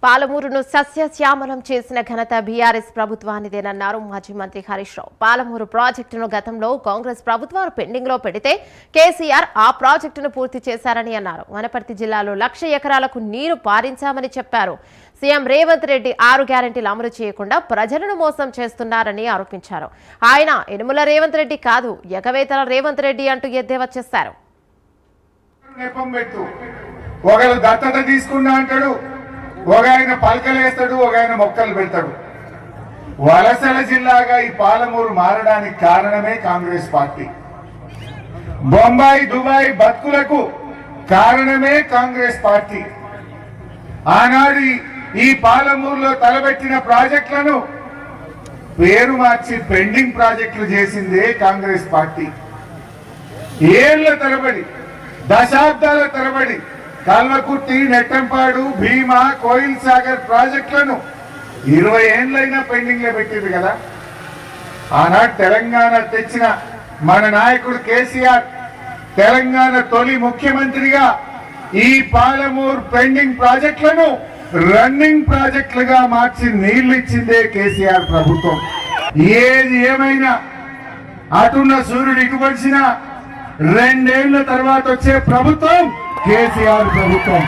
పాలమూరును సస్యశ్యామలం చేసిన ఘనత బీఆర్ఎస్ ప్రభుత్వానిదేనన్నారు మాజీ మంత్రి హరీష్ రావు. పాలమూరు ప్రాజెక్టును గతంలో కాంగ్రెస్ ప్రభుత్వాలు పెండింగ్ లో పెడితే కేసీఆర్ ఆ ప్రాజెక్టును పూర్తి చేశారని అన్నారు. వనపర్తి జిల్లాలో 1,00,000 ఎకరాలకు నీరు పారించామని చెప్పారు. సీఎం రేవంత్ రెడ్డి 6 గ్యారెంటీలు అమలు చేయకుండా ప్రజలను మోసం చేస్తున్నారని ఆరోపించారు. ఆయన యనుమల రేవంత్ రెడ్డి కాదు, ఎగవేతల రేవంత్ రెడ్డి అంటూ ఎద్దేవా చేశారు. ఒకరు దత్తత తీసుకున్నా అంటాడు, ఒక ఆయన పలకలు వేస్తాడు, ఒక ఆయన మొక్కలు పెడతాడు. వలసల జిల్లాగా ఈ పాలమూరు మారడానికి కారణమే కాంగ్రెస్ పార్టీ. బొంబాయి దుబాయ్ బతుకులకు కారణమే కాంగ్రెస్ పార్టీ. ఆనాడు ఈ పాలమూరులో తలబెట్టిన ప్రాజెక్టులను పేరు మార్చి పెండింగ్ ప్రాజెక్టులు చేసిందే కాంగ్రెస్ పార్టీ. ఏళ్ల తరబడి, దశాబ్దాల తరబడి కల్వకుర్తి, నెట్టంపాడు, భీమా, కోయిల్ సాగర్ ప్రాజెక్టులను 20 ఏళ్లైనా పెండింగ్ లో పెట్టింది కదా. ఆనాడు తెలంగాణ తెచ్చిన మన నాయకుడు కేసీఆర్ తెలంగాణ తొలి ముఖ్యమంత్రిగా ఈ పాలమూరు పెండింగ్ ప్రాజెక్టులను రన్నింగ్ ప్రాజెక్టులుగా మార్చి నీళ్లు ఇచ్చిందే కేసీఆర్ ప్రభుత్వం. ఏది ఏమైనా అటున్న సూర్యుడు ఇటు పడిచినా 2 ఏళ్ల తర్వాత వచ్చే ప్రభుత్వం కేసీఆర్ ప్రభుత్వం.